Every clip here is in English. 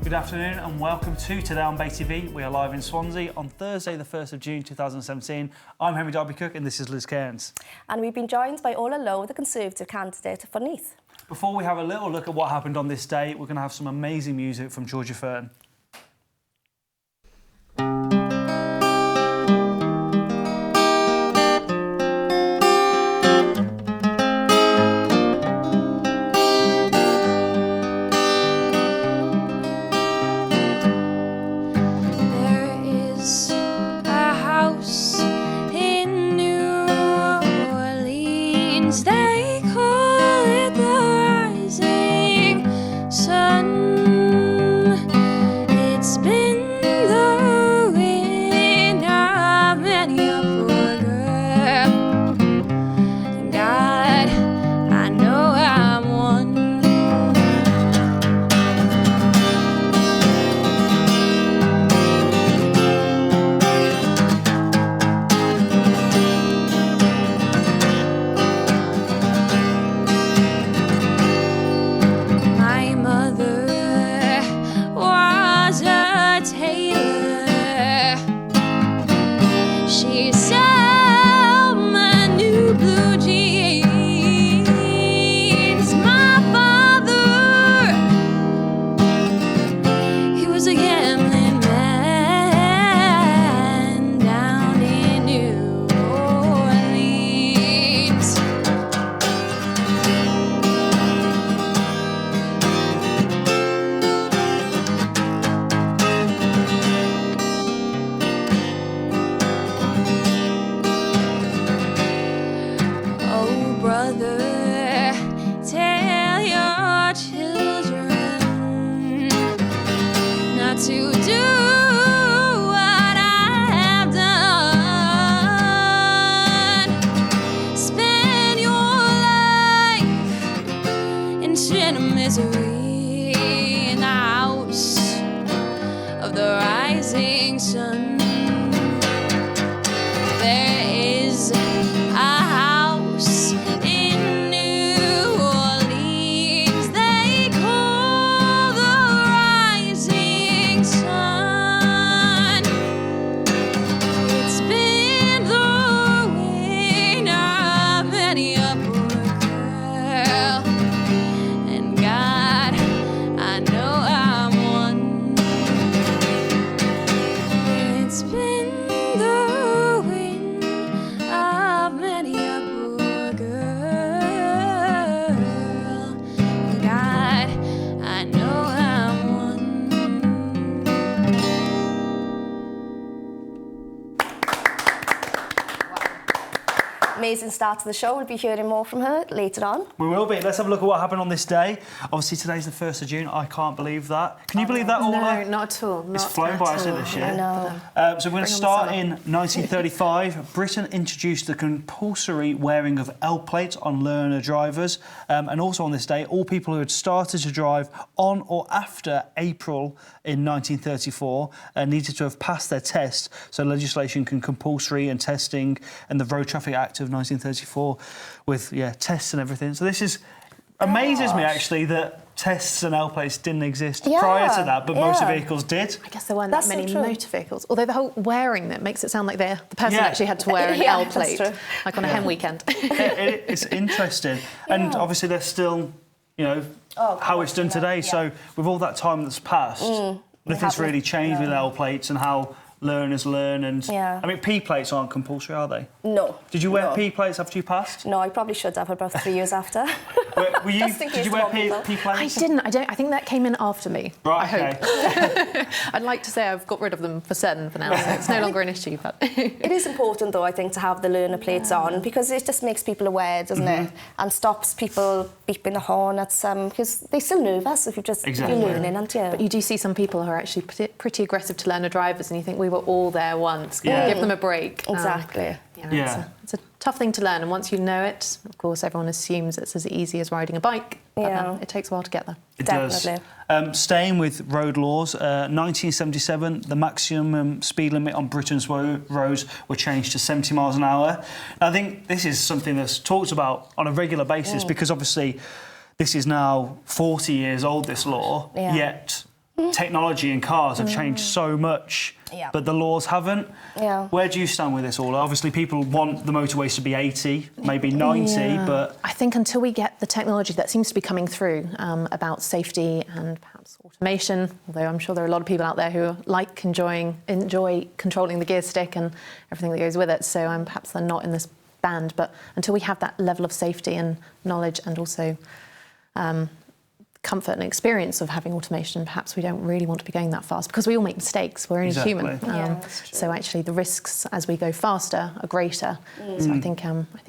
Good afternoon and welcome to Today on Bay TV. We are live in Swansea on Thursday the 1st of June 2017. I'm Henry Darby-Cook and this is Liz Cairns. And we've been joined by Orla Lowe, the Conservative candidate for Neath. Before we have a little look at what happened on this day, we're going to have some amazing music from Georgia Fern. They call it the rising sun. It's been the wind of many a poor girl. God, I know I'm one. She said my new blue jeans. My father, he was a gambling man down in New Orleans. Brother, tell your children not to do what I have done. Spend your life in sin and misery in the house of the rising sun. There is a house in New Orleans they call the rising sun. It's been the wind of many a poor girl, and God, I know I'm one. It's been the wind of many a poor girl. God, I know I'm one. Amazing start to the show. We'll be hearing more from her later on. We will be. Let's have a look at what happened on this day. Obviously today's the 1st of June. I can't believe that. Can you believe that, Orla? No, not at all. It's flown by us this year. I know. So we're going to start in 1935. Britain introduced the compulsory wearing of L plates on learner drivers. And also on this day, all people who had started to drive on or after April in 1934 needed to have passed their test. So legislation can compulsory and testing and the Road Traffic Act of 1934 with, tests and everything. So this is amazes me, actually, that tests and L plates didn't exist prior to that, but motor vehicles did. I guess there weren't That's that many so true. motor vehicles. Although the whole wearing that makes it sound like the person actually had to wear an L plate, like on a hen weekend. It's interesting. And obviously there's still, how it's done today. So with all that time that's passed, nothing's really changed with L plates and how learners learn. And I mean, P plates aren't compulsory, are they? No. Did you wear P plates after you passed? No, I probably should have about 3 years after. Were you? Did you wear P plates? I didn't. I think that came in after me. Right. I hope. I'd like to say I've got rid of them for certain for now, so it's no longer an issue. But it is important, though, I think, to have the learner plates on because it just makes people aware, doesn't it? And stops people beeping the horn at some because they're still nervous if you're learning, aren't you? But you do see some people who are actually pretty aggressive to learner drivers, and you think we were all there once. Give them a break. Exactly. It's a tough thing to learn, and once you know it, of course, everyone assumes it's as easy as riding a bike. But it takes a while to get there. It does. Staying with road laws, 1977, the maximum speed limit on Britain's roads were changed to 70 miles an hour. I think this is something that's talked about on a regular basis because obviously this is now 40 years old, this law, yet technology in cars have changed so much, but the laws haven't. Yeah. Where do you stand with this, Orla? Obviously, people want the motorways to be 80, maybe 90, but... I think until we get the technology that seems to be coming through about safety and perhaps automation, although I'm sure there are a lot of people out there who like enjoy controlling the gear stick and everything that goes with it, so perhaps they're not in this band, but until we have that level of safety and knowledge and also comfort and experience of having automation, perhaps we don't really want to be going that fast because we all make mistakes. We're only human. So actually the risks as we go faster are greater. So I think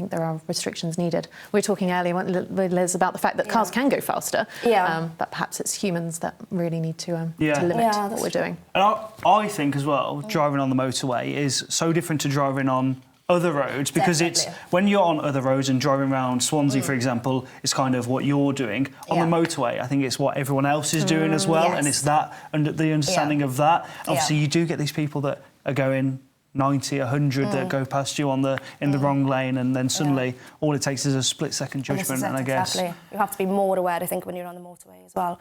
there are restrictions needed. We were talking earlier with Liz about the fact that cars can go faster, but perhaps it's humans that really need to limit what we're doing. And I think as well, driving on the motorway is so different to driving on other roads, because it's when you're on other roads and driving around Swansea, for example, it's kind of what you're doing. On the motorway, I think it's what everyone else is doing as well, and it's that and the understanding of that. Obviously, you do get these people that are going 90, 100 that go past you in the wrong lane, and then suddenly all it takes is a split-second judgment. And I guess you have to be more aware, I think, when you're on the motorway as well,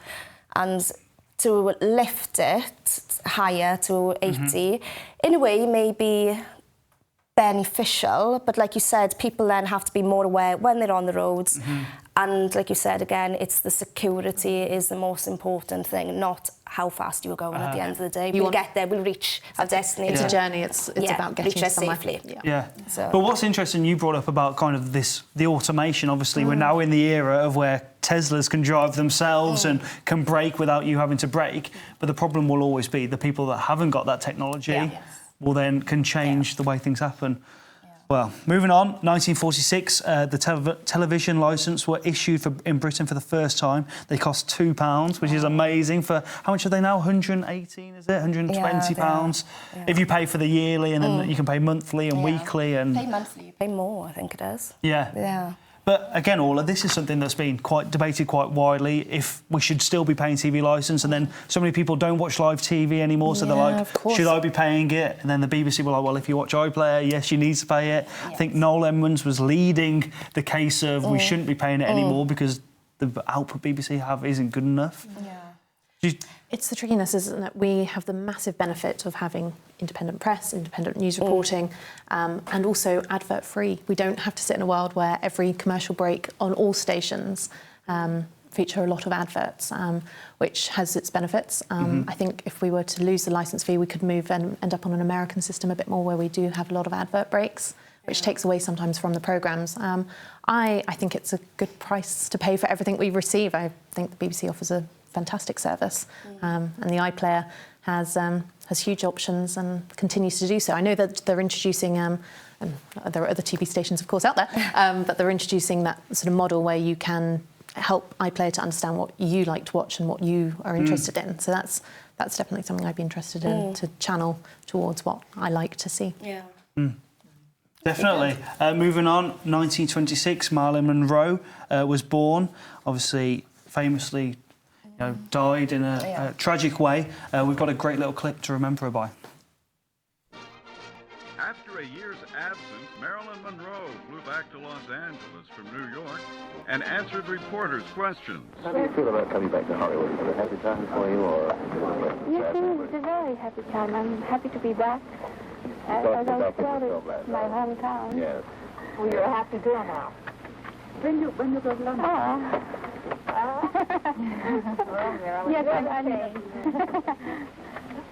and to lift it higher to 80, in a way, maybe beneficial, but like you said, people then have to be more aware when they're on the roads. And like you said, again, it's the security is the most important thing, not how fast you are going at the end of the day. We'll get there, we'll reach our destination. It's a journey, it's about getting somewhere. Safely. So. But what's interesting, you brought up about kind of the automation. Obviously, we're now in the era of where Teslas can drive themselves and can brake without you having to brake. But the problem will always be the people that haven't got that technology will then can change the way things happen. Well, moving on, 1946, the television licence were issued in Britain for the first time. They cost £2, which is amazing. For how much are they now? 118, is it? £120. If you pay for the yearly, and then you can pay monthly and weekly. And pay monthly, you pay more, I think it is. Yeah. But again, Orla, this is something that's been debated quite widely, if we should still be paying TV licence, and then so many people don't watch live TV anymore, so they're like, should I be paying it? And then the BBC were like, well, if you watch iPlayer, yes, you need to pay it. I think Noel Edmonds was leading the case of we shouldn't be paying it anymore because the output BBC have isn't good enough. It's the trickiness, isn't it? We have the massive benefit of having independent press, independent news reporting, and also advert-free. We don't have to sit in a world where every commercial break on all stations feature a lot of adverts, which has its benefits. I think if we were to lose the licence fee, we could move and end up on an American system a bit more, where we do have a lot of advert breaks, which takes away sometimes from the programmes. I think it's a good price to pay for everything we receive. I think the BBC offers a fantastic service, and the iPlayer has huge options and continues to do so. I know that they're introducing, and there are other TV stations, of course, out there, but they're introducing that sort of model where you can help iPlayer to understand what you like to watch and what you are interested in. So that's definitely something I'd be interested in, to channel towards what I like to see. Definitely. Moving on, 1926, Marilyn Monroe was born, obviously famously died in a tragic way. We've got a great little clip to remember her by. After a year's absence, Marilyn Monroe flew back to Los Angeles from New York and answered reporters' questions. How do you feel about coming back to Hollywood? Is it a happy time for you, or? Yes, it is a very happy time. I'm happy to be back. As I was proud of my hometown. Yes. Well, you're a happy girl now. When you go to London? Yes,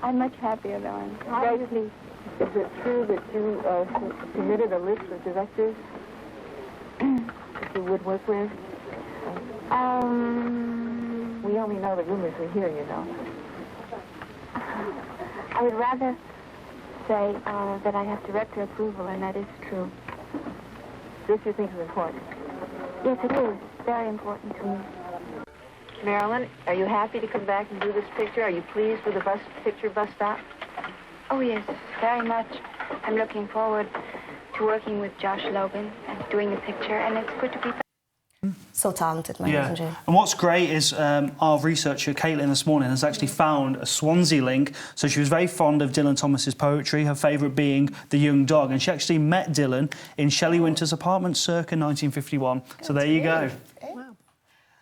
I'm much happier now. I'm very pleased. Is it true that you submitted a list of directors that you would work with? We only know the rumors we hear, you know. I would rather say that I have director approval, and that is true. This you think is important? Yes, it is. Very important to me. Marilyn, are you happy to come back and do this picture? Are you pleased with the picture bus stop? Oh, yes, very much. I'm looking forward to working with Josh Logan and doing the picture, and it's good to be back. So talented, man, isn't she? And what's great is our researcher, Caitlin, this morning has actually found a Swansea link. So she was very fond of Dylan Thomas's poetry, her favourite being The Young Dog. And she actually met Dylan in Shelley Winter's apartment circa 1951. So there you go.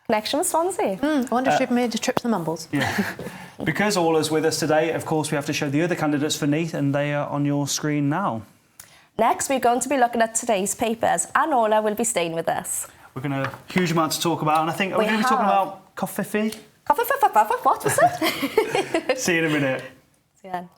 connection with Swansea. I wonder if she'd made a trip to the Mumbles. Yeah. Because Orla's with us today, of course, we have to show the other candidates for Neath, and they are on your screen now. Next, we're going to be looking at today's papers, and Orla will be staying with us. We're going to huge amount to talk about, and I think we're going to be talking about coffee. What was it? See you in a minute. See you then.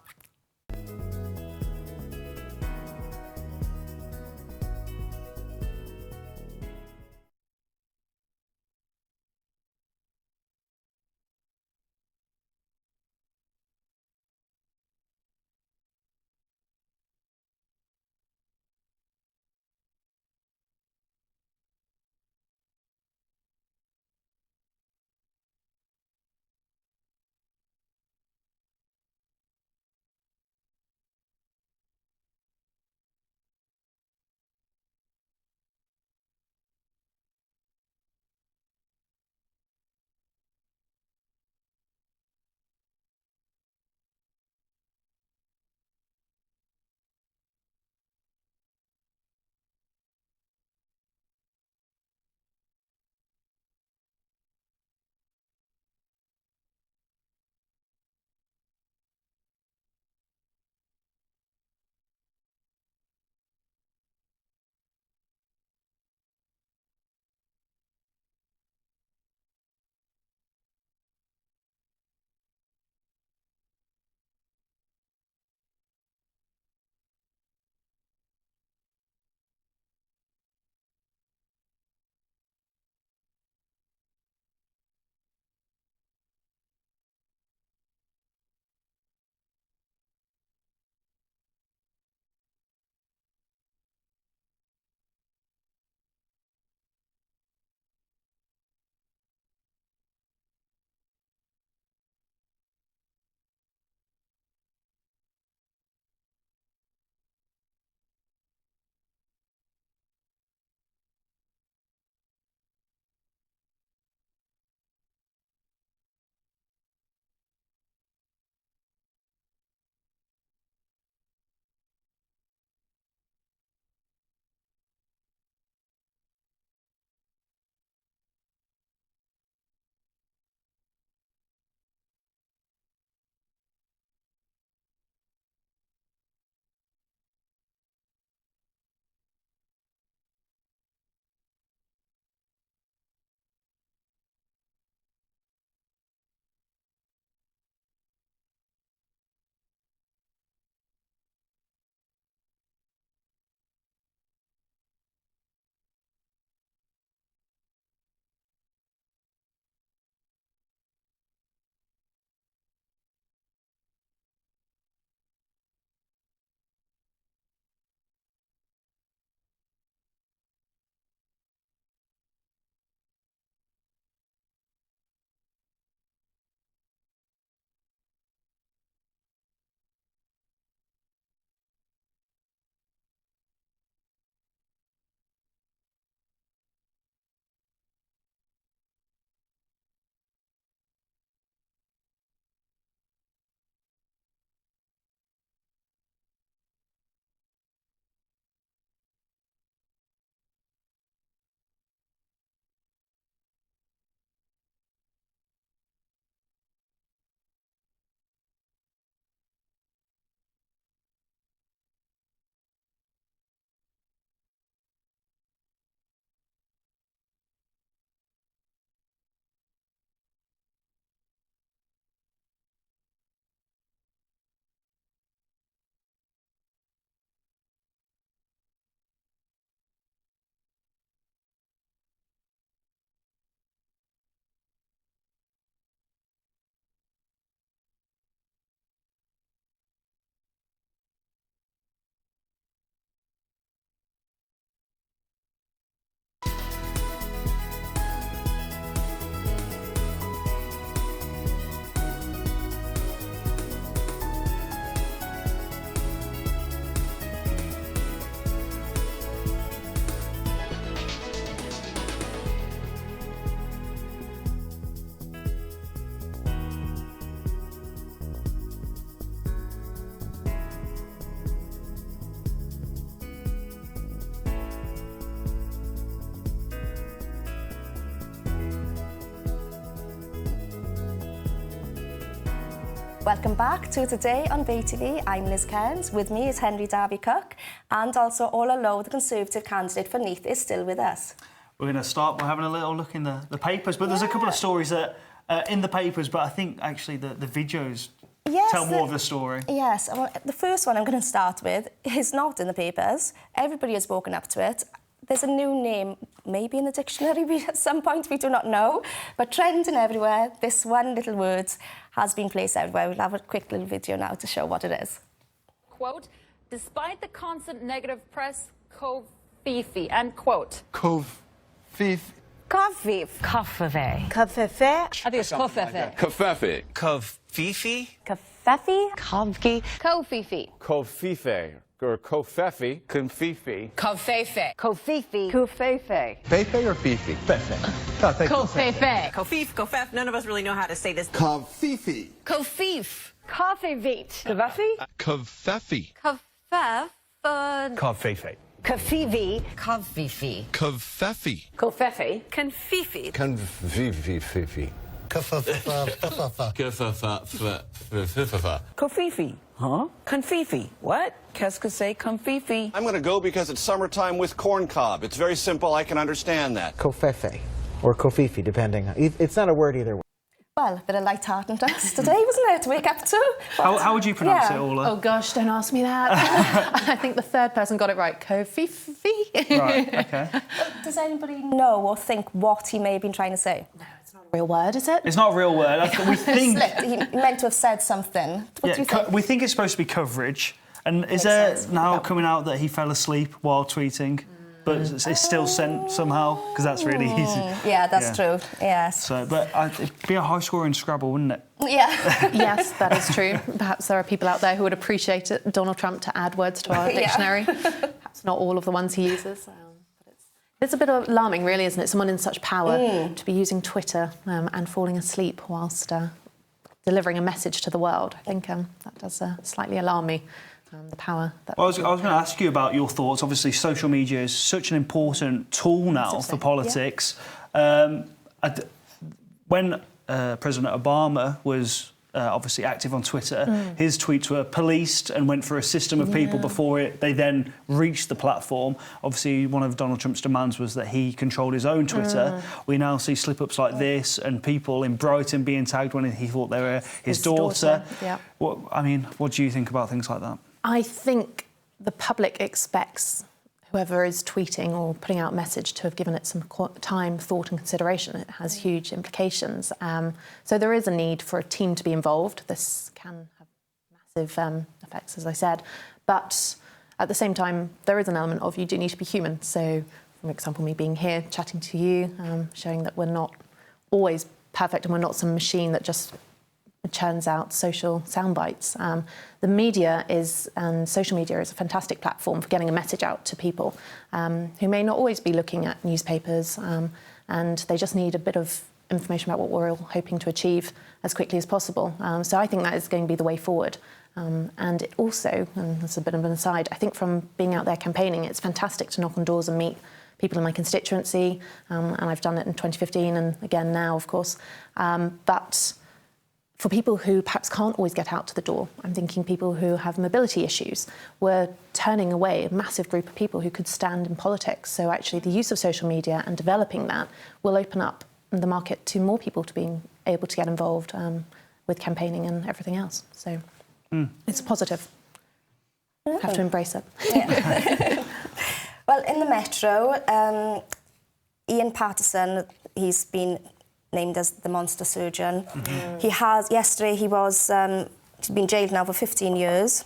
Welcome back to Today on BTV. I'm Liz Cairns. With me is Henry Darby Cook, and also Orla Lowe, the Conservative candidate for Neath, is still with us. We're going to start by having a little look in the papers, but there's a couple of stories that in the papers, but I think actually the videos tell more of the story. Yes, well, the first one I'm going to start with is not in the papers. Everybody has woken up to it. There's a new name, maybe in the dictionary at some point, we do not know, but trending everywhere, this one little word has been placed everywhere. We'll have a quick little video now to show what it is. Quote, despite the constant negative press, Covfefe, end quote. Covfefe. Covfefe. Covfefe. Covfefe. I think it's Covfefe. Covfefe. Covfefe. Covfefe. Covfefe. Covfefe. Covfefe. Or Covfefe. Confife. Covfefe. Covfefe. Covfefe. Fefe or Fifi? Fefe. Covfefe. Covfefe, Covfefe. None of us really know how to say this. Covfife. Covfefe. Covfefe. Covfefe. Covfefe. Covfefe. Covfefe. Covfefe. Covfefe. Covfefe. Covfefe. Confife. Confife. Covfefe. Huh? Confife. What? Qu'est-ce que c'est confife? I'm going to go because it's summertime with corn cob. It's very simple. I can understand that. Covfefe or Covfife, depending. It's not a word either way. Well, a bit of light-heartedness today, wasn't it, to wake up to? How would you pronounce it, Orla? Oh gosh, don't ask me that. I think the third person got it right. Covfefe. Right, okay. Does anybody know or think what he may have been trying to say? No, it's not a real word, is it? It's not a real word. We think... He meant to have said something. What do you think? We think it's supposed to be coverage. And is there now coming out that he fell asleep while tweeting? But it's still sent somehow, because that's really easy. Yeah, that's true, yes. So, but it'd be a high score in Scrabble, wouldn't it? Yeah. Yes, that is true. Perhaps there are people out there who would appreciate it, Donald Trump to add words to our dictionary. Perhaps not all of the ones he uses. But it's a bit alarming, really, isn't it? Someone in such power to be using Twitter and falling asleep whilst delivering a message to the world. I think that does slightly alarm me. The power that... Well, I was going to ask you about your thoughts. Obviously, social media is such an important tool now for politics. Yeah. When President Obama was obviously active on Twitter, his tweets were policed and went through a system of people before they then reached the platform. Obviously, one of Donald Trump's demands was that he controlled his own Twitter. We now see slip-ups like this and people in Brighton being tagged when he thought they were his daughter. Yeah. What do you think about things like that? I think the public expects whoever is tweeting or putting out a message to have given it some time, thought and consideration. It has huge implications. So there is a need for a team to be involved. This can have massive effects, as I said. But at the same time, there is an element of you do need to be human. So, for example, me being here, chatting to you, showing that we're not always perfect and we're not some machine that just churns out social sound bites. The media and social media is a fantastic platform for getting a message out to people who may not always be looking at newspapers and they just need a bit of information about what we're all hoping to achieve as quickly as possible. So I think that is going to be the way forward. And it also, and that's a bit of an aside, I think from being out there campaigning, it's fantastic to knock on doors and meet people in my constituency, and I've done it in 2015 and again now, of course. But for people who perhaps can't always get out to the door, I'm thinking people who have mobility issues, we're turning away a massive group of people who could stand in politics. So actually the use of social media and developing that will open up the market to more people to being able to get involved with campaigning and everything else. So it's a positive. Have to embrace it. Yeah. Well, in the Metro, Ian Patterson, he's been named as the monster surgeon. Yesterday he was, he's been jailed now for 15 years.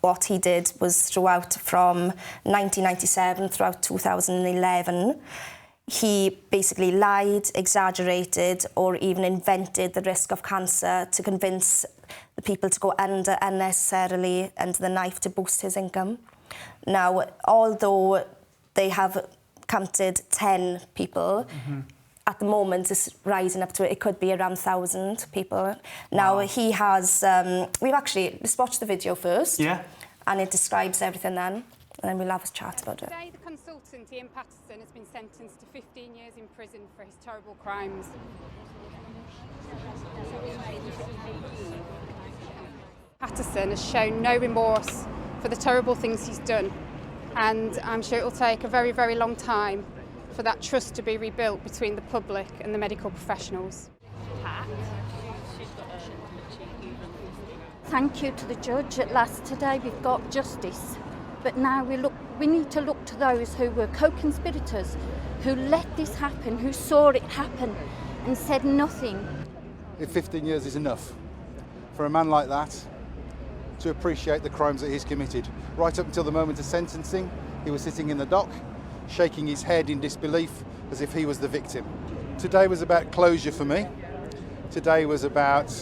What he did was throughout from 1997 throughout 2011, he basically lied, exaggerated, or even invented the risk of cancer to convince the people to go unnecessarily under the knife to boost his income. Now, although they have counted 10 people, at the moment it's rising up to, it could be around 1,000 people. Now, he has, let's watch the video first. Yeah. And it describes everything then, and then we'll have a chat about it. Today, the consultant, Ian Patterson, has been sentenced to 15 years in prison for his terrible crimes. Patterson has shown no remorse for the terrible things he's done, and I'm sure it will take a very, very long time for that trust to be rebuilt between the public and the medical professionals. Thank you to the judge. At last today we've got justice, but now we need to look to those who were co-conspirators, who let this happen, who saw it happen and said nothing. If 15 years is enough for a man like that to appreciate the crimes that he's committed. Right up until the moment of sentencing, he was sitting in the dock, shaking his head in disbelief as if he was the victim. Today was about closure for me. Today was about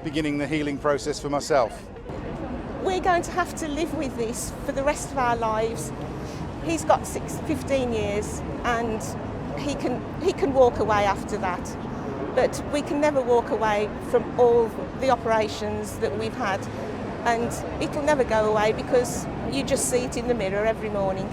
beginning the healing process for myself. We're going to have to live with this for the rest of our lives. He's got 15 years and he can walk away after that. But we can never walk away from all the operations that we've had. And it'll never go away because you just see it in the mirror every morning.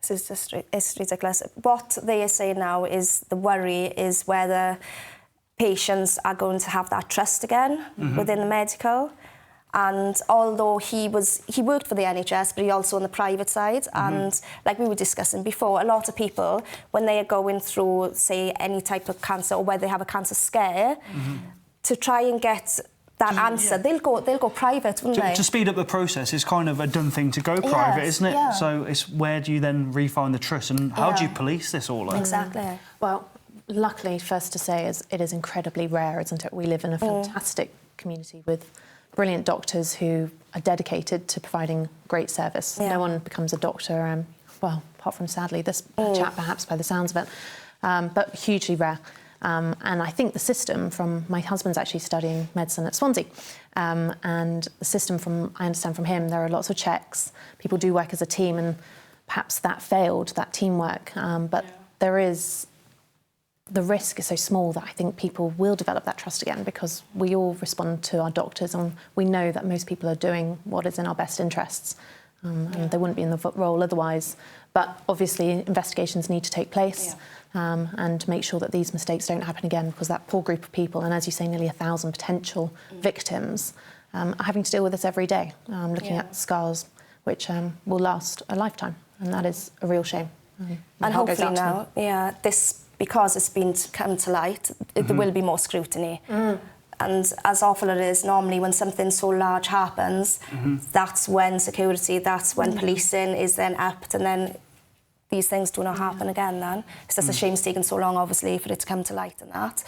This is just, it's ridiculous. What they are saying now is the worry is whether patients are going to have that trust again within the medical. And although he worked for the NHS, but he also on the private side. And like we were discussing before, a lot of people, when they are going through, say, any type of cancer or whether they have a cancer scare, to try and get that answer, they'll go private, wouldn't they? To speed up the process is kind of a done thing to go private, isn't it? Yeah. So it's where do you then refine the trust and how do you police this all? Exactly. Well, luckily, first to say, is it is incredibly rare, isn't it? We live in a fantastic community with brilliant doctors who are dedicated to providing great service. No one becomes a doctor, well, apart from, sadly, this chap, perhaps, by the sounds of it, but hugely rare. And I think the system from... My husband's actually studying medicine at Swansea, and the system from... I understand from him, there are lots of checks. People do work as a team, and perhaps that failed, that teamwork. But there is... The risk is so small that I think people will develop that trust again because we all respond to our doctors and we know that most people are doing what is in our best interests. And they wouldn't be in the role otherwise. But obviously investigations need to take place and make sure that these mistakes don't happen again because that poor group of people, and as you say, nearly 1,000 potential victims, are having to deal with this every day, looking at scars which will last a lifetime. And that is a real shame. And hopefully now, this... Because it's been come to light, there will be more scrutiny. And as awful it is, normally when something so large happens, that's when security, that's when policing is then upped, and then these things do not happen again then. It's just a shame it's taken so long, obviously, for it to come to light and that.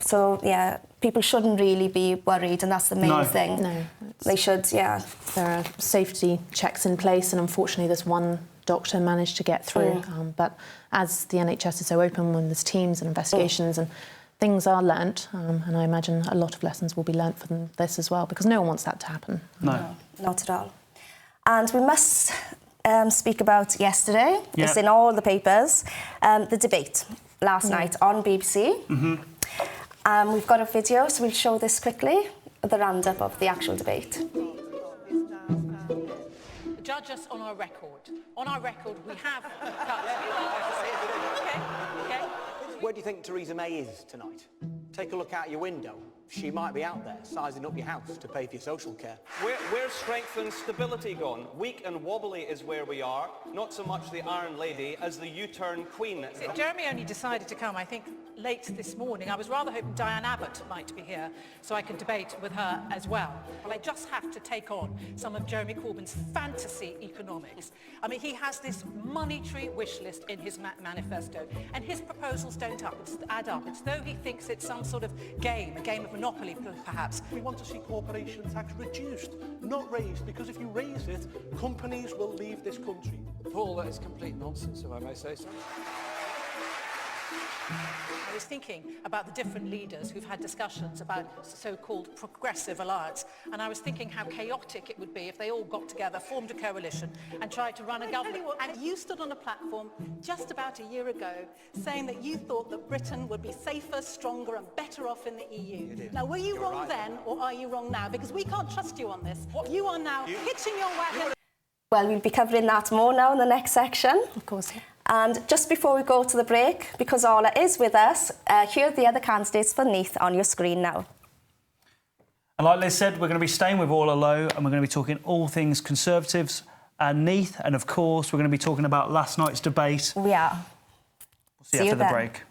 So, yeah, people shouldn't really be worried, and that's the main thing. No. They should, There are safety checks in place, and unfortunately there's one doctor managed to get through. But as the NHS is so open when there's teams and investigations and things are learnt, and I imagine a lot of lessons will be learnt from this as well, because no one wants that to happen. No, not at all. And we must speak about yesterday. It's in all the papers. The debate last night on BBC. We've got a video, so we'll show this quickly, the roundup of the actual debate. Judge us on our record. On our record, we have... Okay. Where do you think Theresa May is tonight? Take a look out your window. She might be out there, sizing up your house to pay for your social care. Where's strength and stability gone? Weak and wobbly is where we are. Not so much the Iron Lady as the U-turn queen. Jeremy only decided to come, I think, late this morning. I was rather hoping Diane Abbott might be here so I could debate with her as well. Well, I just have to take on some of Jeremy Corbyn's fantasy economics. I mean, he has this monetary wish list in his manifesto, and his proposals don't add up. It's though he thinks it's some sort of game, a game of Monopoly, perhaps. We want to see corporation tax reduced, not raised, because if you raise it, companies will leave this country. Paul, that is complete nonsense, if I may say so. I was thinking about the different leaders who've had discussions about so-called progressive alliance, and I was thinking how chaotic it would be if they all got together, formed a coalition, and tried to run a government. And you stood on a platform just about a year ago saying that you thought that Britain would be safer, stronger and better off in the EU. Now, were you wrong then, or are you wrong now? Because we can't trust you on this. You are now hitching your wagon. Well, we'll be covering that more now in the next section. Of course. And just before we go to the break, because Orla is with us, here are the other candidates for Neath on your screen now. And like Liz said, we're going to be staying with Orla Lowe and we're going to be talking all things Conservatives and Neath. And of course, we're going to be talking about last night's debate. We are. We'll see you after the break.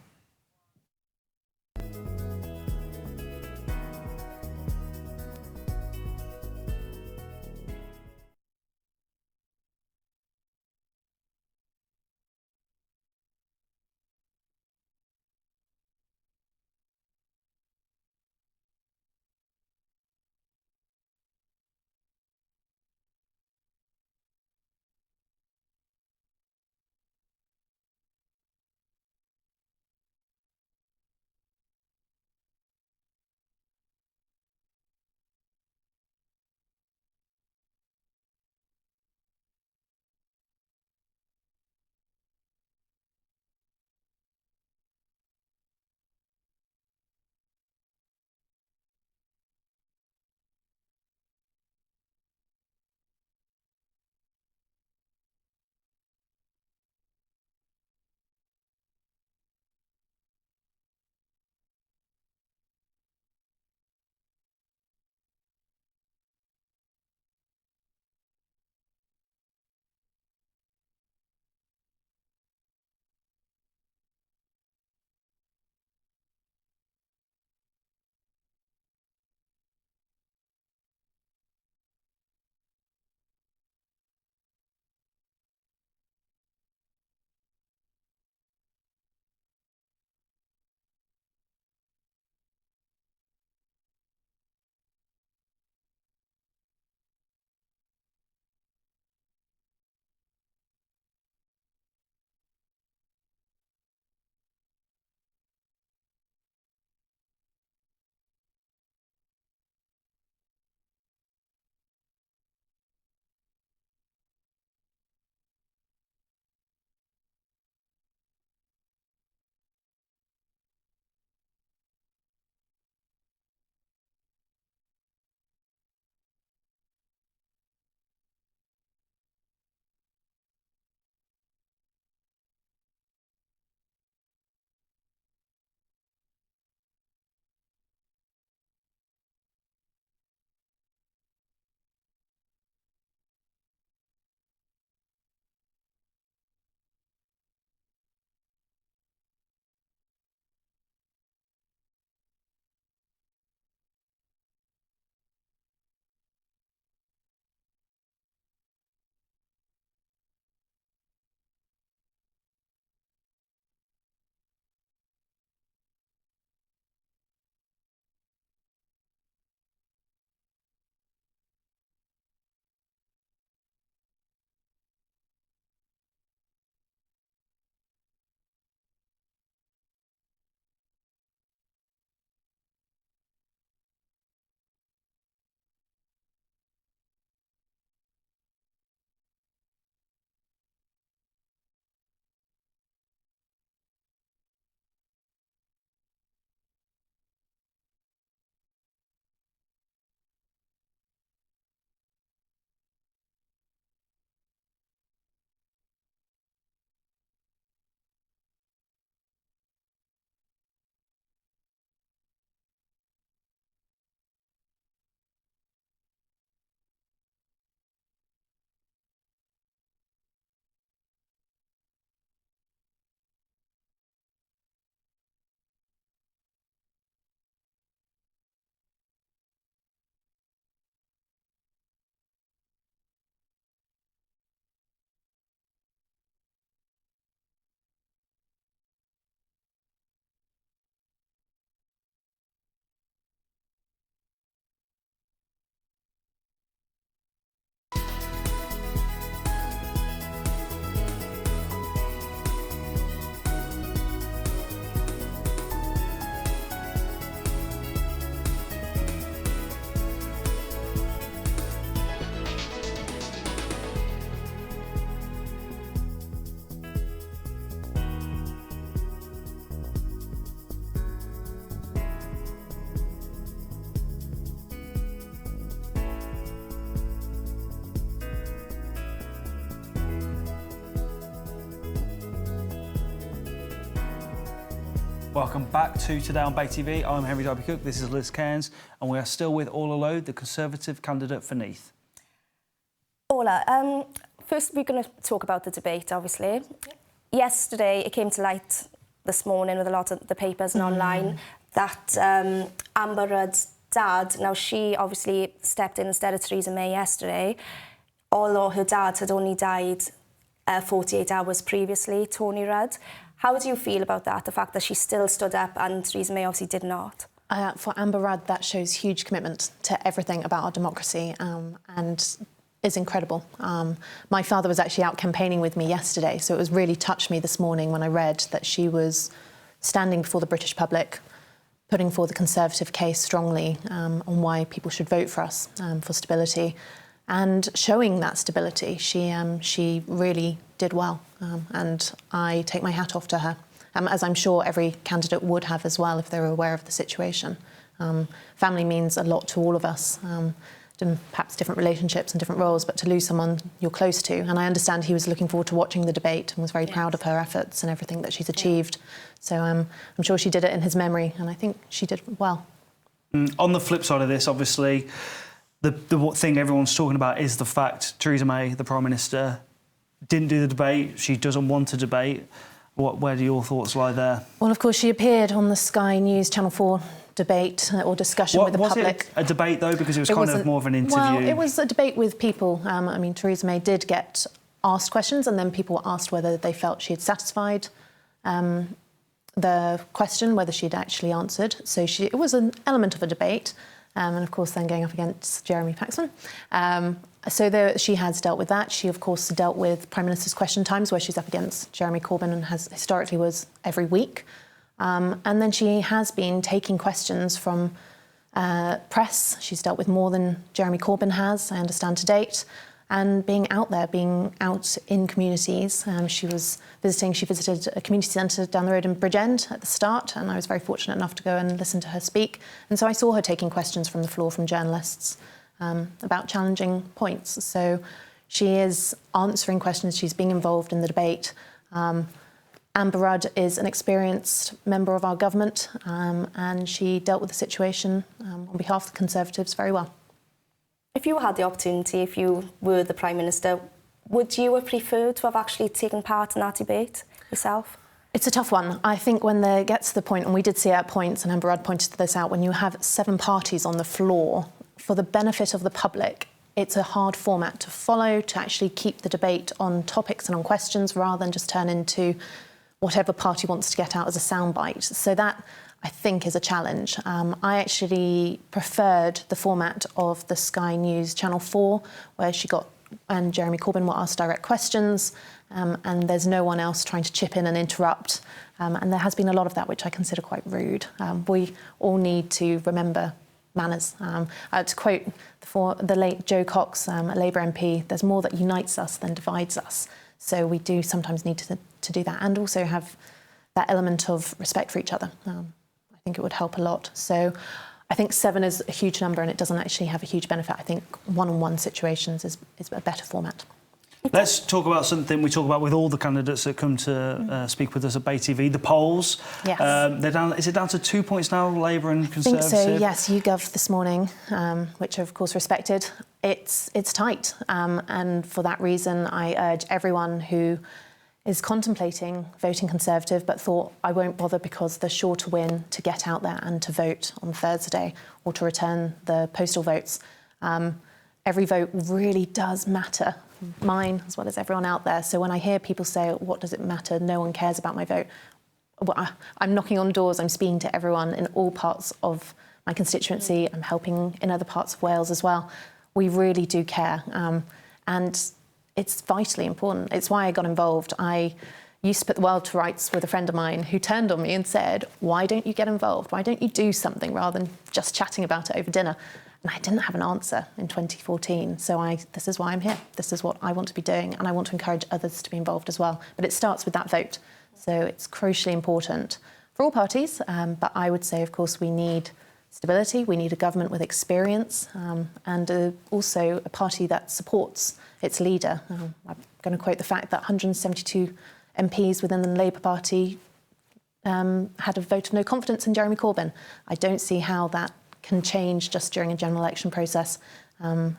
Welcome back to Today on Bay TV. I'm Henry Darby Cook, this is Liz Cairns, and we are still with Orla Lowe, the Conservative candidate for Neath. Orla, first we're going to talk about the debate, obviously. Yesterday, it came to light this morning with a lot of the papers and online that Amber Rudd's dad, now she obviously stepped in instead of Theresa May yesterday, although her dad had only died 48 hours previously, Tony Rudd. How do you feel about that, the fact that she still stood up and Theresa May obviously did not? For Amber Rudd, that shows huge commitment to everything about our democracy and is incredible. My father was actually out campaigning with me yesterday, so it was really touched me this morning when I read that she was standing before the British public, putting forward the Conservative case strongly on why people should vote for us, for stability, and showing that stability. She really did well, and I take my hat off to her, as I'm sure every candidate would have as well if they were aware of the situation. Family means a lot to all of us, perhaps different relationships and different roles, but to lose someone you're close to. And I understand he was looking forward to watching the debate and was very proud of her efforts and everything that she's achieved. So I'm sure she did it in his memory, and I think she did well. On the flip side of this, obviously, the thing everyone's talking about is the fact Theresa May, the Prime Minister, didn't do the debate. She doesn't want to debate. Where do your thoughts lie there? Well, of course, she appeared on the Sky News Channel 4 debate or discussion with the public. Was it a debate, though, because it was kind of more of an interview? Well, it was a debate with people. I mean, Theresa May did get asked questions, and then people were asked whether they felt she had satisfied the question, whether she'd actually answered. So it was an element of a debate, and of course then going up against Jeremy Paxman. She has dealt with that. She, of course, dealt with Prime Minister's Question Times, where she's up against Jeremy Corbyn and has historically was every week. And then she has been taking questions from press. She's dealt with more than Jeremy Corbyn has, I understand, to date, and being out there, being out in communities. She visited a community centre down the road in Bridgend at the start, and I was very fortunate enough to go and listen to her speak. And so I saw her taking questions from the floor from journalists about challenging points. So she is answering questions, she's being involved in the debate. Amber Rudd is an experienced member of our government, and she dealt with the situation on behalf of the Conservatives very well. If you had the opportunity, if you were the Prime Minister, would you have preferred to have actually taken part in that debate yourself? It's a tough one. I think when they get to the point, and we did see at points, and Amber Rudd pointed this out, when you have 7 parties on the floor, for the benefit of the public, it's a hard format to follow, to actually keep the debate on topics and on questions rather than just turn into whatever party wants to get out as a soundbite. So that, I think, is a challenge. I actually preferred the format of the Sky News Channel 4, where and Jeremy Corbyn were asked direct questions, and there's no one else trying to chip in and interrupt. And there has been a lot of that, which I consider quite rude. We all need to remember manners. To quote the late Joe Cox, a Labour MP, there's more that unites us than divides us. So we do sometimes need to do that, and also have that element of respect for each other. I think it would help a lot. So I think 7 is a huge number, and it doesn't actually have a huge benefit. I think one-on-one situations is a better format. Let's talk about something we talk about with all the candidates that come to speak with us at Bay TV, the polls. Yes. Is it down to 2 points now, Labour and Conservative? I think so, yes. YouGov this morning, which are, of course, respected. It's tight, and for that reason, I urge everyone who is contemplating voting Conservative but thought, I won't bother because they're sure to win, to get out there and to vote on Thursday or to return the postal votes. Every vote really does matter, mine as well as everyone out there. So when I hear people say, what does it matter? No one cares about my vote. Well, I'm knocking on doors, I'm speaking to everyone in all parts of my constituency. I'm helping in other parts of Wales as well. We really do care. And it's vitally important. It's why I got involved. I used to put the world to rights with a friend of mine who turned on me and said, why don't you get involved? Why don't you do something rather than just chatting about it over dinner? And I didn't have an answer in 2014. So this is why I'm here. This is what I want to be doing. And I want to encourage others to be involved as well. But it starts with that vote. So it's crucially important for all parties. But I would say, of course, we need stability. We need a government with experience and also a party that supports its leader. I'm going to quote the fact that 172 MPs within the Labour Party had a vote of no confidence in Jeremy Corbyn. I don't see how that can change just during a general election process.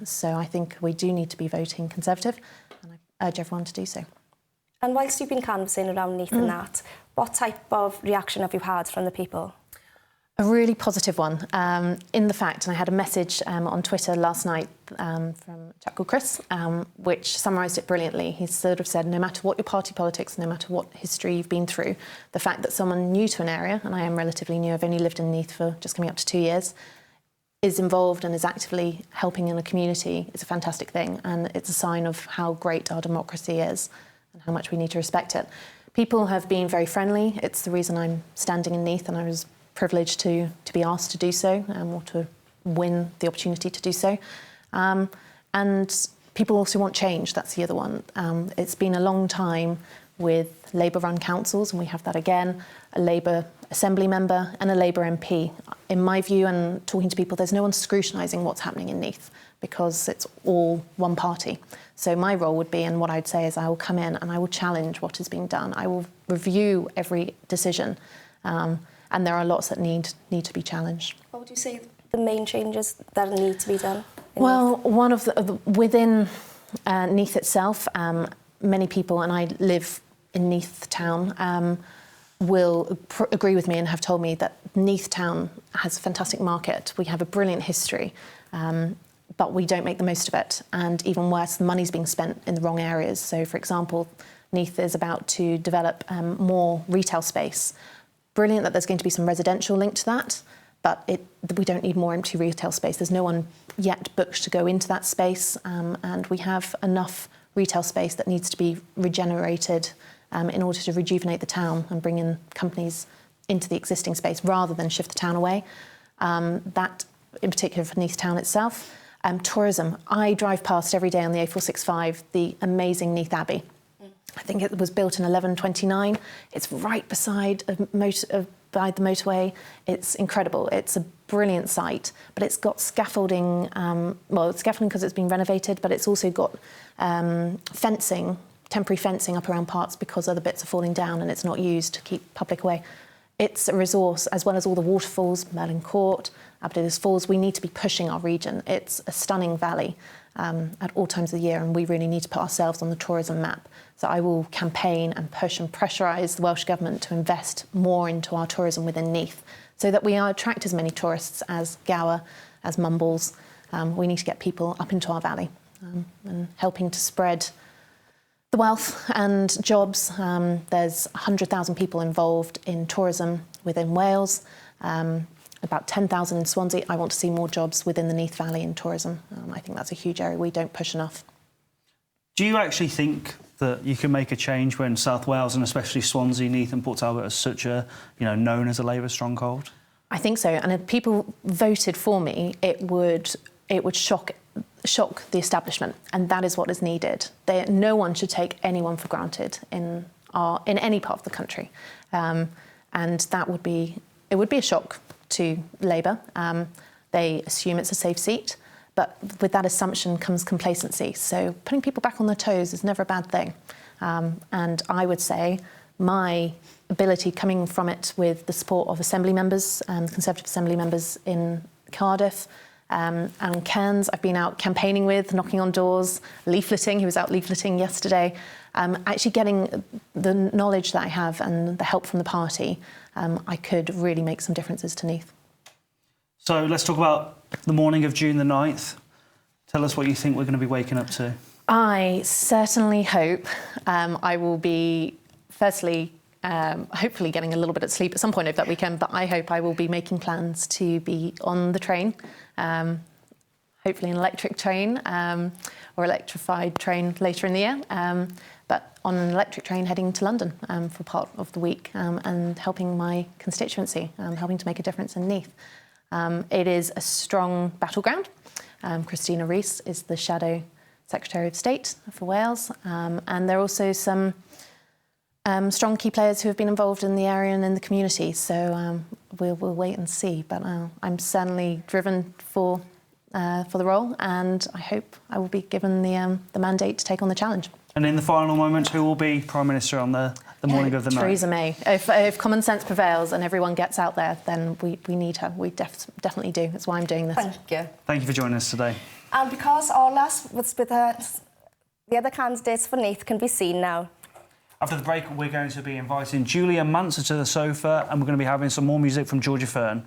So I think we do need to be voting Conservative, and I urge everyone to do so. And whilst you've been canvassing around Neath and that, what type of reaction have you had from the people? A really positive one. In the fact, and I had a message on Twitter last night from a chap called Chris, which summarised it brilliantly. He sort of said, no matter what your party politics, no matter what history you've been through, the fact that someone new to an area, and I am relatively new, I've only lived in Neath for just coming up to 2 years, is involved and is actively helping in a community is a fantastic thing, and it's a sign of how great our democracy is and how much we need to respect it. People have been very friendly. It's the reason I'm standing in Neath, and I was privileged to be asked to do so, or to win the opportunity to do so. And people also want change. That's the other one. It's been a long time with Labour-run councils, and we have that again, a Labour Assembly member and a Labour MP. In my view, and talking to people, there's no one scrutinising what's happening in Neath because it's all one party. So my role would be, and what I'd say is I will come in and I will challenge what is being done. I will review every decision. And there are lots that need to be challenged. What would you say the main changes that need to be done? Well, one of the within Neath itself, many people, and I live in Neath town, will agree with me and have told me that Neath town has a fantastic market. We have a brilliant history, but we don't make the most of it. And even worse, the money's being spent in the wrong areas. So, for example, Neath is about to develop more retail space. Brilliant that there's going to be some residential linked to that, but we don't need more empty retail space. There's no one yet booked to go into that space, and we have enough retail space that needs to be regenerated in order to rejuvenate the town and bring in companies into the existing space rather than shift the town away. That, in particular for Neath town itself. Tourism. I drive past every day on the A465 the amazing Neath Abbey. I think it was built in 1129. It's right beside by the motorway. It's incredible. It's a brilliant site, but it's got scaffolding. Well, it's scaffolding because it's been renovated, but it's also got fencing, temporary fencing up around parts because other bits are falling down and it's not used to keep public away. It's a resource, as well as all the waterfalls, Merlin Court, Aberdavis Falls. We need to be pushing our region. It's a stunning valley at all times of the year, and we really need to put ourselves on the tourism map. So I will campaign and push and pressurise the Welsh Government to invest more into our tourism within Neath so that we attract as many tourists as Gower, as Mumbles. We need to get people up into our valley and helping to spread the wealth and jobs. There's 100,000 people involved in tourism within Wales, about 10,000 in Swansea. I want to see more jobs within the Neath Valley in tourism. I think that's a huge area we don't push enough. Do you actually think that you can make a change when South Wales and especially Swansea, Neath and Port Talbot are such a, known as a Labour stronghold? I think so. And if people voted for me, it would shock the establishment, and that is what is needed. No one should take anyone for granted in any part of the country, and that would be a shock to Labour. They assume it's a safe seat, but with that assumption comes complacency. So putting people back on their toes is never a bad thing. And I would say my ability coming from it with the support of Assembly members, Conservative Assembly members in Cardiff, and Cairns, I've been out campaigning with, knocking on doors, leafleting. He was out leafleting yesterday. Actually getting the knowledge that I have and the help from the party, I could really make some differences to Neath. So let's talk about the morning of June the 9th. Tell us what you think we're going to be waking up to. I certainly hope I will be, firstly, hopefully getting a little bit of sleep at some point over that weekend, but I hope I will be making plans to be on the train, hopefully an electric train or electrified train later in the year, but on an electric train heading to London for part of the week and helping my constituency, helping to make a difference in Neath. It is a strong battleground. Christina Rees is the Shadow Secretary of State for Wales, and there are also some strong key players who have been involved in the area and in the community, so we'll wait and see. But I'm certainly driven for the role, and I hope I will be given the mandate to take on the challenge. And in the final moments, who will be Prime Minister on the the morning of the night? Theresa May. If common sense prevails and everyone gets out there, then we need her. We definitely do. That's why I'm doing this. Thank you. Thank you for joining us today. And because Orla was with her, the other candidates for Neath can be seen now. After the break, we're going to be inviting Julia Manser to the sofa, and we're going to be having some more music from Georgia Fern.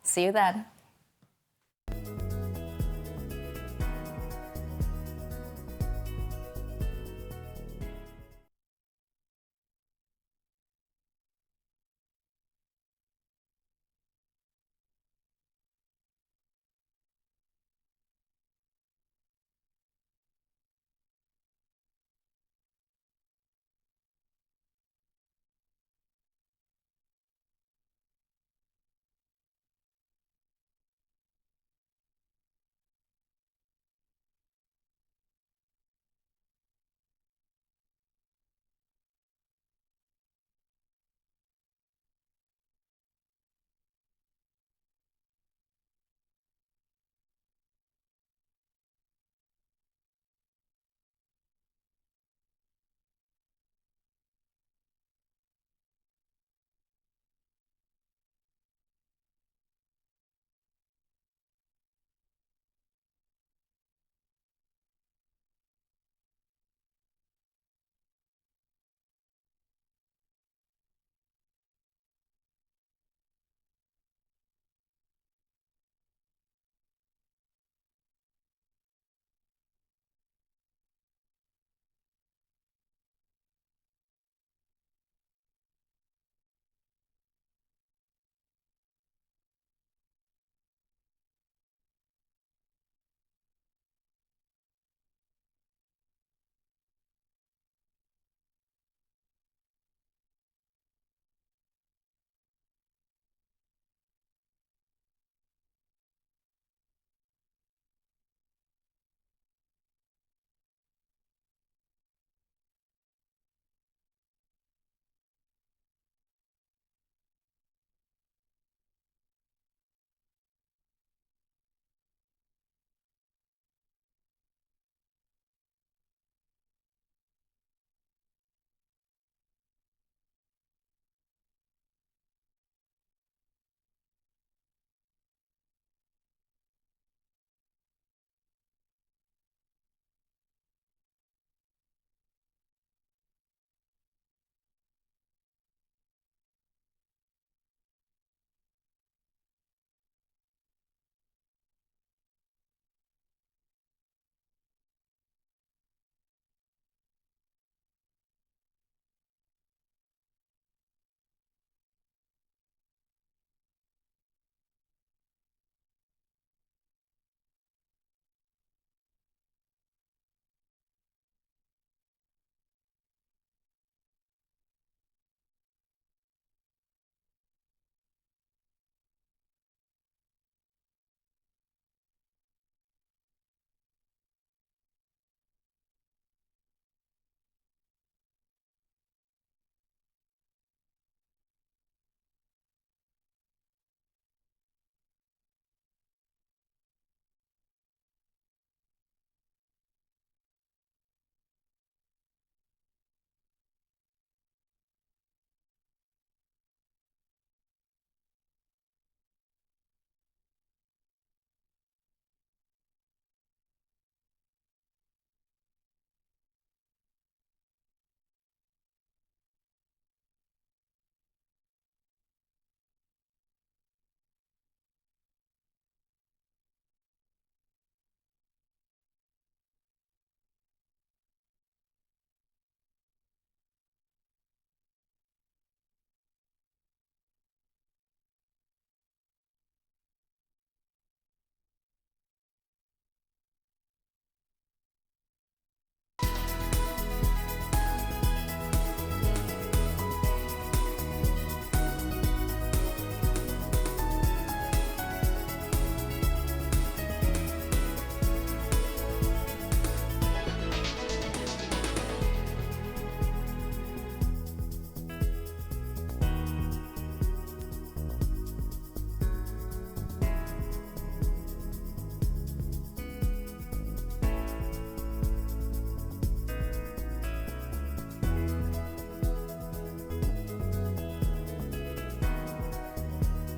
See you then.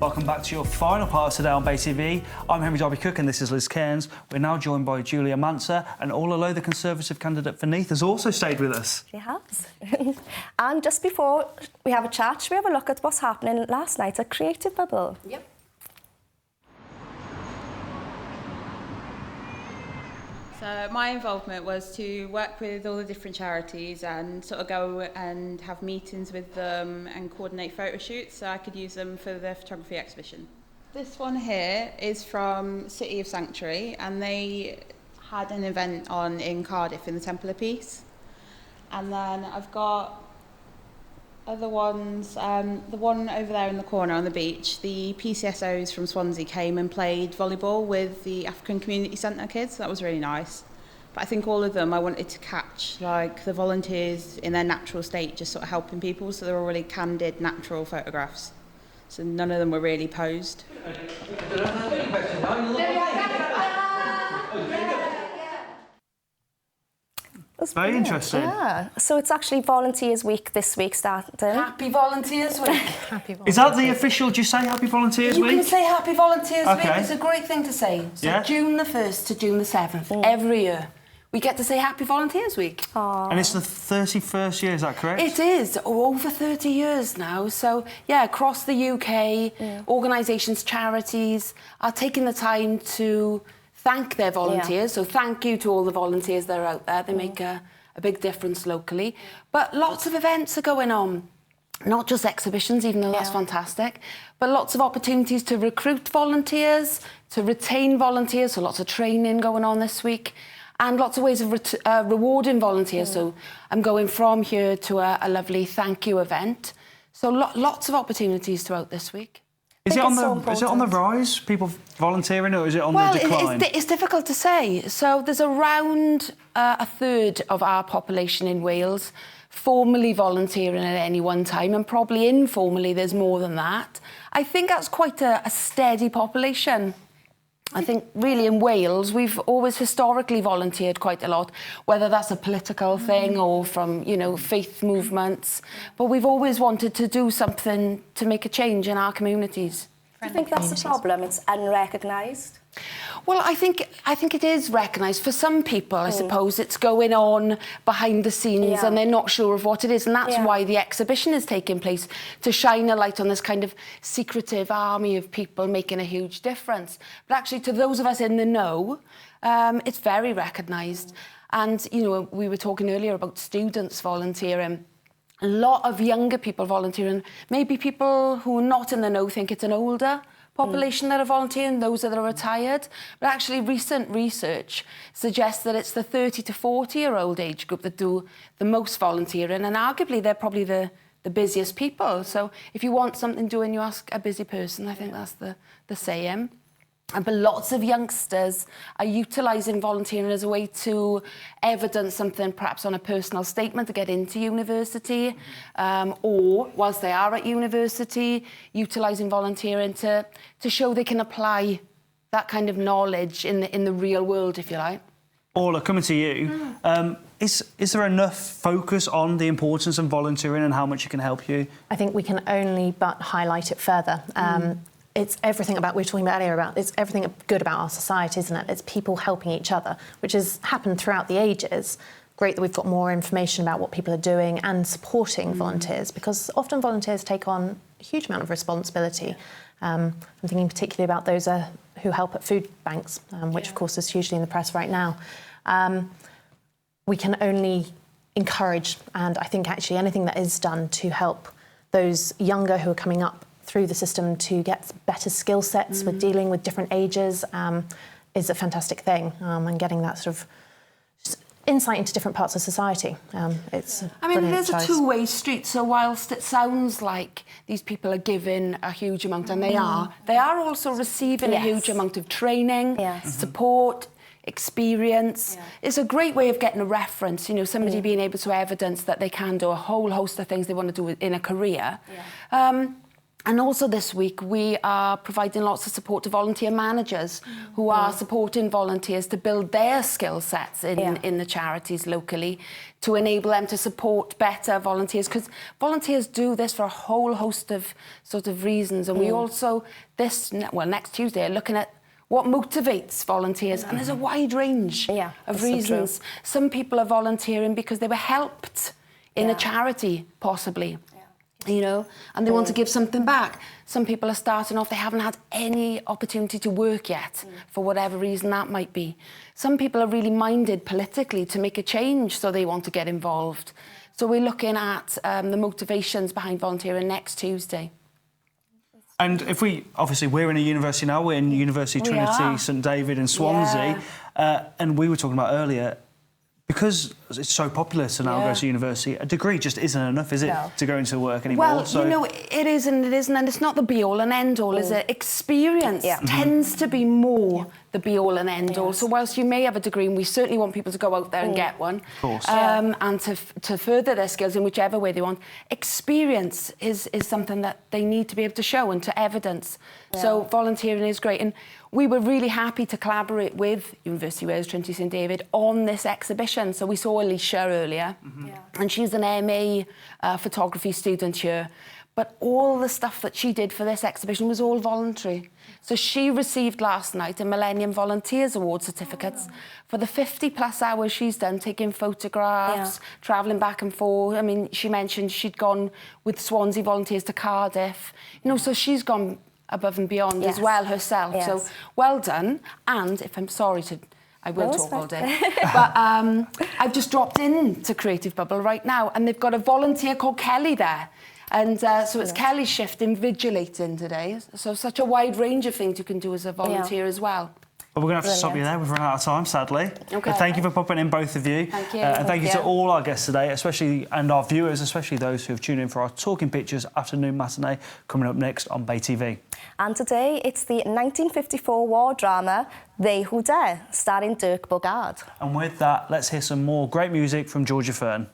Welcome back to your final part of Today on Bay TV. I'm Henry Darby Cook and this is Liz Cairns. We're now joined by Julia Manser, and Orla Lowe, the Conservative candidate for Neath, has also stayed with us. She has. And just before we have a chat, should we have a look at what's happening last night at Creative Bubble? Yep. So my involvement was to work with all the different charities and sort of go and have meetings with them and coordinate photo shoots so I could use them for the photography exhibition. This one here is from City of Sanctuary, and they had an event on in Cardiff in the Temple of Peace. And then I've got other ones, the one over there in the corner on the beach, the PCSOs from Swansea came and played volleyball with the African Community Centre kids. That was really nice. But I think all of them I wanted to catch, like the volunteers in their natural state, just sort of helping people, so they were really candid, natural photographs. So none of them were really posed. That's very brilliant. interesting. Yeah. So it's actually Volunteers Week this week starting. Happy Volunteers Week. Happy Volunteers Is that the official, do you say Happy Volunteers You Week? can say Happy Volunteers Week. Okay. It's a great thing to say. So Yeah. June the 1st to June the 7th, every year, we get to say Happy Volunteers Week. And it's the 31st year, is that correct? It is, over 30 years now. So, yeah, across the UK, organisations, charities are taking the time to thank their volunteers. So thank you to all the volunteers that are out there. They make a big difference locally. But lots of events are going on. Not just exhibitions, even though that's fantastic, but lots of opportunities to recruit volunteers, to retain volunteers, so lots of training going on this week, and lots of ways of rewarding volunteers. So I'm going from here to a lovely thank you event. So lots of opportunities throughout this week. Is it on the rise, people volunteering, or is it on the decline? It's difficult to say. So there's around a third of our population in Wales formally volunteering at any one time, and probably informally there's more than that. I think that's quite a steady population. I think really in Wales we've always historically volunteered quite a lot, whether that's a political thing or from, you know, faith movements, but we've always wanted to do something to make a change in our communities. Do you think that's the problem? It's unrecognised? Well, I think it is recognised. For some people, I suppose, it's going on behind the scenes and they're not sure of what it is. And that's why the exhibition is taking place, to shine a light on this kind of secretive army of people making a huge difference. But actually, to those of us in the know, it's very recognised. And, you know, we were talking earlier about students volunteering. A lot of younger people volunteering. Maybe people who are not in the know think it's an older population that are volunteering, those that are retired. But actually recent research suggests that it's the 30 to 40-year-old age group that do the most volunteering, and arguably they're probably the busiest people. So if you want something doing, you ask a busy person. I think that's the saying. But lots of youngsters are utilising volunteering as a way to evidence something, perhaps on a personal statement to get into university, or whilst they are at university, utilising volunteering to show they can apply that kind of knowledge in the real world, if you like. Orla, coming to you, is there enough focus on the importance of volunteering and how much it can help you? I think we can only but highlight it further. It's everything about, we were talking about earlier about, it's everything good about our society, isn't it? It's people helping each other, which has happened throughout the ages. Great that we've got more information about what people are doing and supporting volunteers, because often volunteers take on a huge amount of responsibility. I'm thinking particularly about those who help at food banks, which of course is hugely in the press right now. We can only encourage, and I think actually anything that is done to help those younger who are coming up through the system to get better skill sets with dealing with different ages is a fantastic thing, and getting that sort of insight into different parts of society. It's I mean, it is a two-way street, so whilst it sounds like these people are giving a huge amount, and they are also receiving a huge amount of training, support, experience. It's a great way of getting a reference, you know, somebody being able to evidence that they can do a whole host of things they want to do in a career. And also this week, we are providing lots of support to volunteer managers who are supporting volunteers to build their skill sets in the charities locally to enable them to support better volunteers. Because volunteers do this for a whole host of sort of reasons. And we also, next Tuesday, are looking at what motivates volunteers. And there's a wide range of reasons. So some people are volunteering because they were helped in a charity, possibly. You know, and they want to give something back. Some people are starting off, they haven't had any opportunity to work yet, for whatever reason that might be. Some people are really minded politically to make a change, so they want to get involved. So we're looking at the motivations behind volunteering next Tuesday. And if we're in a university now, we're in University Trinity, St David in Swansea, and we were talking about earlier, because it's so popular to now go to university, a degree just isn't enough, is it, to go into work anymore? Well, you know, it is and it isn't, and it's not the be-all and end-all, is it? Experience tends to be more the be-all and end-all. So whilst you may have a degree, and we certainly want people to go out there and get one, of course. And to further their skills in whichever way they want, experience is something that they need to be able to show and to evidence. So volunteering is great. And we were really happy to collaborate with University of Wales, Trinity St David on this exhibition. So we saw Alicia earlier, and she's an MA photography student here. But all the stuff that she did for this exhibition was all voluntary. So she received last night a Millennium Volunteers Award certificates for the 50+ hours she's done, taking photographs, travelling back and forth. I mean, she mentioned she'd gone with Swansea volunteers to Cardiff. You know, so she's gone above and beyond as well herself. So well done. And if I'm sorry to... I will talk all day. But I've just dropped into Creative Bubble right now, and they've got a volunteer called Kelly there. And so it's Kelly's shift invigilating today. So such a wide range of things you can do as a volunteer as well. But we're going to have to stop you there. We've run out of time, sadly. Okay. But thank you for popping in, both of you. Thank you. And thank you to all our guests today, and our viewers, especially those who have tuned in for our Talking Pictures afternoon matinee coming up next on Bay TV. And today, it's the 1954 war drama They Who Dare, starring Dirk Bogarde. And with that, let's hear some more great music from Georgia Fern.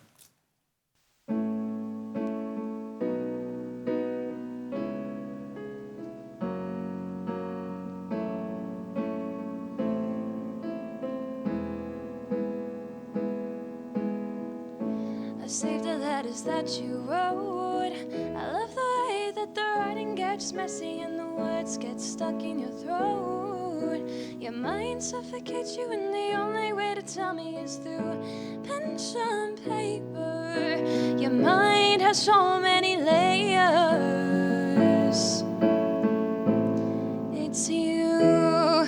I saved the letters that you wrote. I love the way that the writing gets messy and the words get stuck in your throat. Your mind suffocates you and the only way to tell me is through pencil and paper. Your mind has so many layers. It's you.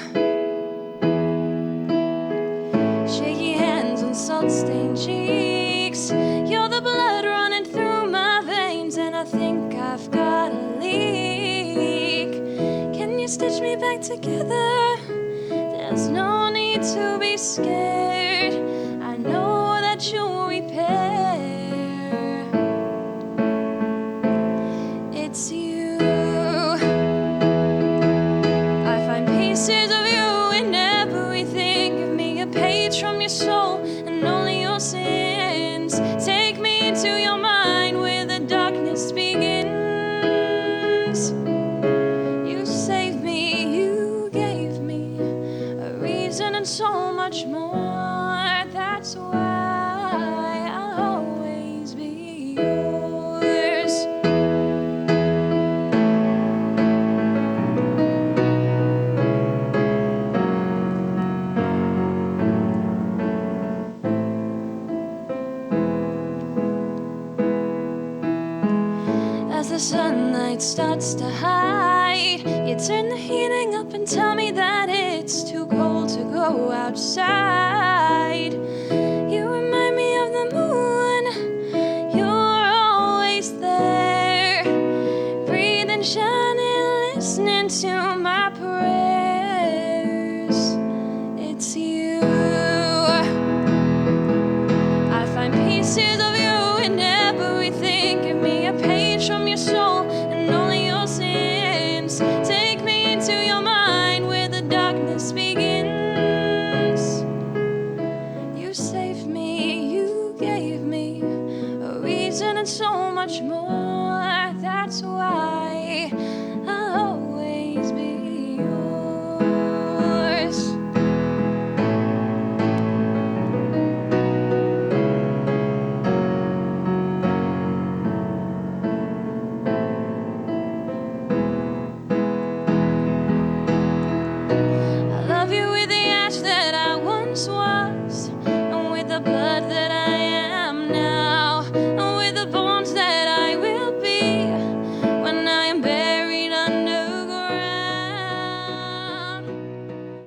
Shaky hands and salt-stained cheeks. You're the blood running through my veins, and I think I've got a leak. Can you stitch me back together? There's no need to be scared. I know that you'll repair. It's you. I find pieces of you in everything. Give me a page from your soul and only your sins. Take me into your mind where the darkness begins. You saved me, you gave me a reason and so much more. That's why I'll always be yours. As the sunlight starts to hide, you turn the heating up and tell me that it's too cold to go outside. You remind me of the moon, you're always there, breathing, shining, listening to my prayers. It's you. I find pieces of you in everything. Give me a page from your soul and only your sins. Take me into your mind where the darkness begins. You saved me, you gave me a reason and so much more. That's why once was, and with the blood that I am now, and with the bones that I will be when I am buried underground.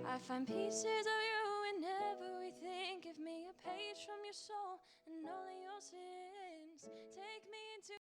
I find pieces of you in everything. Give me a page from your soul and all of your sins. Take me into